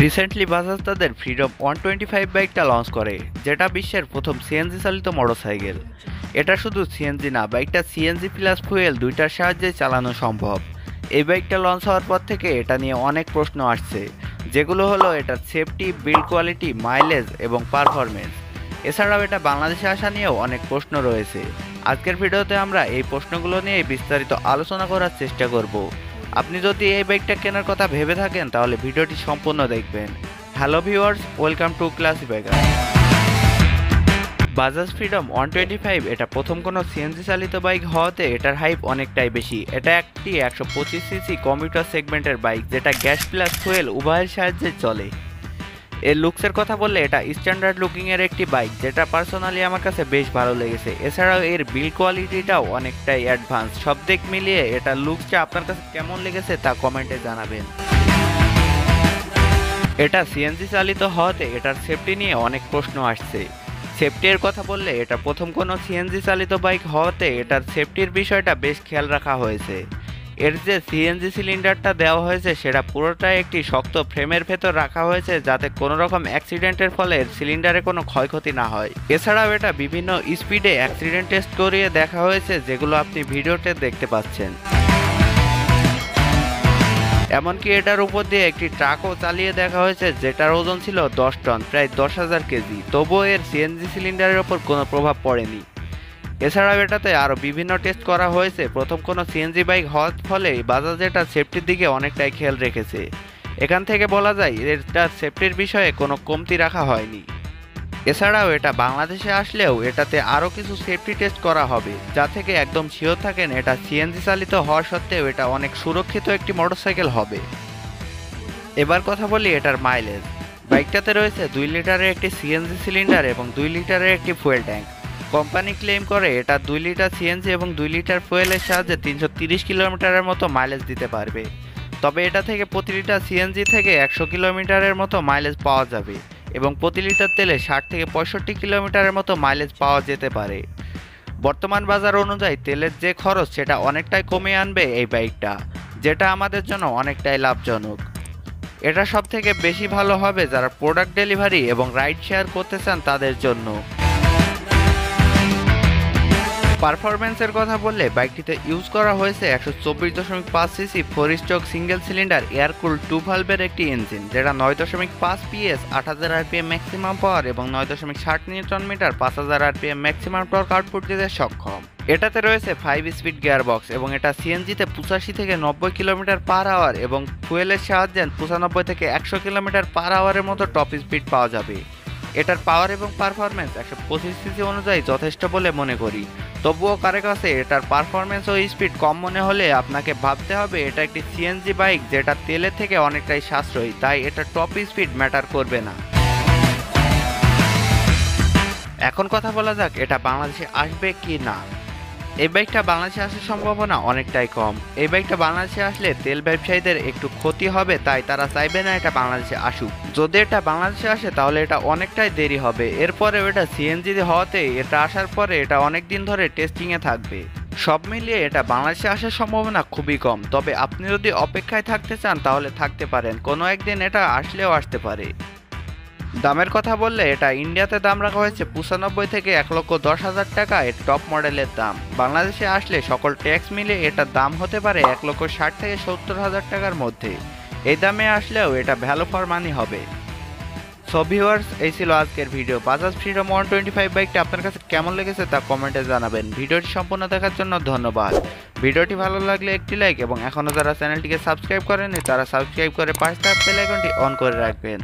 Recently Bajaj তাদের freedom 125 বাইকটা launch করে, যেটা বিশ্বের প্রথম সিএনজি চালিত মোটরসাইকেল। এটা শুধু সিএনজি না, বাইকটা সিএনজি প্লাস ফুয়েল দুইটার সাহায্যে চালানো সম্ভব। এই বাইকটা লঞ্চ হওয়ার পর থেকে এটা নিয়ে অনেক প্রশ্ন আসছে, যেগুলো হলো এটার সেফটি, বিল্ড কোয়ালিটি, মাইলেজ এবং পারফরমেন্স। এছাড়াও এটা বাংলাদেশে আসা নিয়েও অনেক প্রশ্ন রয়েছে। আজকের ভিডিওতে আমরা এই প্রশ্নগুলো নিয়ে বিস্তারিত আলোচনা করার চেষ্টা করব। আপনি যদি এই বাইকটা কেনার কথা ভেবে থাকেন তাহলে ভিডিওটি সম্পূর্ণ দেখবেন। Hello viewers, welcome to classy biker. Bajaj freedom 125 এটা প্রথম কোনো সিএনজি চালিত বাইক হওয়াতে এটার হাইপ অনেকটাই বেশি। এটা একটি 125 সিসি কমিউটার সেগমেন্টের বাইক, যেটা গ্যাস প্লাস ফুয়েল উভয়ের সাহায্যে চলে। এর লুকসের কথা বললে এটা স্ট্যান্ডার্ড লুকিংয়ের একটি বাইক, যেটা পার্সোনালি আমার কাছে বেশ ভালো লেগেছে। এছাড়াও এর বিল্ড কোয়ালিটিটাও অনেকটাই অ্যাডভান্স। সব দিক মিলিয়ে এটার লুকসটা আপনার কাছে কেমন লেগেছে তা কমেন্টে জানাবেন। এটা সিএনজি চালিত হওয়াতে এটার সেফটি নিয়ে অনেক প্রশ্ন আসছে। সেফটির কথা বললে এটা প্রথম কোনো সিএনজি চালিত বাইক হওয়াতে এটার সেফটির বিষয়টা বেশ খেয়াল রাখা হয়েছে। এর যে সিএনজি সিলিন্ডারটা দেওয়া হয়েছে সেটা পুরোটাই একটি শক্ত ফ্রেমের ভেতর রাখা হয়েছে, যাতে কোনো রকম অ্যাক্সিডেন্টের ফলে সিলিন্ডারে কোনো ক্ষয়ক্ষতি না হয়। এছাড়াও এটা বিভিন্ন স্পিডে অ্যাক্সিডেন্ট টেস্ট করিয়ে দেখা হয়েছে, যেগুলো আপনি ভিডিওতে দেখতে পাচ্ছেন। এমনকি এটার উপর দিয়ে একটি ট্রাকও চালিয়ে দেখা হয়েছে, যেটার ওজন ছিল 10 টন, প্রায় 10,000 কেজি। তবুও এর সিএনজি সিলিন্ডারের ওপর কোনো প্রভাব পড়েনি। এছাড়াও এটাতে আরও বিভিন্ন টেস্ট করা হয়েছে। প্রথম কোনো সিএনজি বাইক হওয়ার ফলে বাজাজ এটা সেফটির দিকে অনেকটাই খেয়াল রেখেছে। এখান থেকে বলা যায় এটার সেফটির বিষয়ে কোনো কমতি রাখা হয়নি। এছাড়াও এটা বাংলাদেশে আসলেও এটাতে আরও কিছু সেফটি টেস্ট করা হবে, যা থেকে একদম শিওর থাকেন এটা সিএনজি চালিত হওয়া সত্ত্বেও এটা অনেক সুরক্ষিত একটি মোটরসাইকেল হবে। এবার কথা বলি এটার মাইলেজ। বাইকটাতে রয়েছে 2 লিটারের একটি সিএনজি সিলিন্ডার এবং 2 লিটারের একটি ফুয়েল ট্যাঙ্ক। কোম্পানি ক্লেম করে এটা 2 লিটার সিএনজি এবং 2 লিটার ফুয়েলের সাহায্যে 330 কিলোমিটারের মতো মাইলেজ দিতে পারবে। তবে এটা থেকে প্রতি লিটার সিএনজি থেকে 100 কিলোমিটারের মতো মাইলেজ পাওয়া যাবে এবং প্রতি লিটার তেলে 60 থেকে 65 কিলোমিটারের মতো মাইলেজ পাওয়া যেতে পারে। বর্তমান বাজার অনুযায়ী তেলের যে খরচ সেটা অনেকটাই কমিয়ে আনবে এই বাইকটা, যেটা আমাদের জন্য অনেকটাই লাভজনক। এটা সব থেকে বেশি ভালো হবে যারা প্রোডাক্ট ডেলিভারি এবং রাইড শেয়ার করতে চান তাদের জন্য। পারফরমেন্সের কথা বললে বাইকটিতে ইউজ করা হয়েছে 124.5 CC 4 stroke single cylinder air cool 2 ভালভের একটি ইঞ্জিন, যেটা 9.5 পিএস 8000 আরপিএম ম্যাক্সিমাম পাওয়ার এবং 9.60 newton metre 5000 RPM maximum torque output দিতে সক্ষম। এটাতে রয়েছে 5 স্পিড গিয়ার বক্স এবং এটা সিএনজিতে 85 থেকে 90 কিলোমিটার পার আওয়ার এবং ফুয়েলের সাহায্যে 95 থেকে 100 কিলোমিটার পার আওয়ারের মতো টপ স্পিড পাওয়া যাবে। এটার পাওয়ার এবং পারফরমেন্স 125 সিসি অনুযায়ী যথেষ্ট বলে মনে করি। তবুও কারো কাছে এটার পারফরমেন্স ও স্পিড কম মনে হলে আপনাকে ভাবতে হবে এটা একটি সিএনজি বাইক, যেটা তেলের থেকে অনেকটাই সাশ্রয়ী, তাই এটা টপ স্পিড ম্যাটার করবে না। এখন কথা বলা যাক এটা বাংলাদেশে আসবে কি না। এই বাইকটা বাংলাদেশে আসার সম্ভাবনা অনেকটাই কম। এই বাইকটা বাংলাদেশে আসলে তেল ব্যবসায়ীদের একটু ক্ষতি হবে, তাই তারা চাইবে না এটা বাংলাদেশে আসুক। যদি এটা বাংলাদেশে আসে তাহলে এটা অনেকটাই দেরি হবে। এরপরেও এটা সিএনজি হওয়াতে এটা আসার পরে এটা অনেক দিন ধরে টেস্টিংয়ে থাকবে। সব মিলিয়ে এটা বাংলাদেশে আসার সম্ভাবনা খুবই কম। তবে আপনি যদি অপেক্ষায় থাকতে চান তাহলে থাকতে পারেন, কোনো একদিন এটা আসলেও আসতে পারে। দামের কথা বললে এটা ইন্ডিয়াতে দাম রাখা হয়েছে 95 থেকে 1,10,000 টাকা এর টপ মডেলের দাম। বাংলাদেশে আসলে সকল ট্যাক্স মিলে এটার দাম হতে পারে 1,60,000 থেকে 70,000 টাকার মধ্যে। এই দামে আসলেও এটা ভ্যালু ফর মানি হবে। সো ভিউয়ার্স, এই ছিল আজকের ভিডিও। বাজাজ ফ্রিডম 125 বাইকটা আপনার কাছে কেমন লেগেছে তা কমেন্টে জানাবেন। ভিডিওটি সম্পূর্ণ দেখার জন্য ধন্যবাদ। ভিডিওটি ভালো লাগলে একটি লাইক এবং এখনও যারা চ্যানেলটিকে সাবস্ক্রাইব করেনি তারা সাবস্ক্রাইব করে পাশে থাকা বেল আইকনটি অন করে রাখবেন।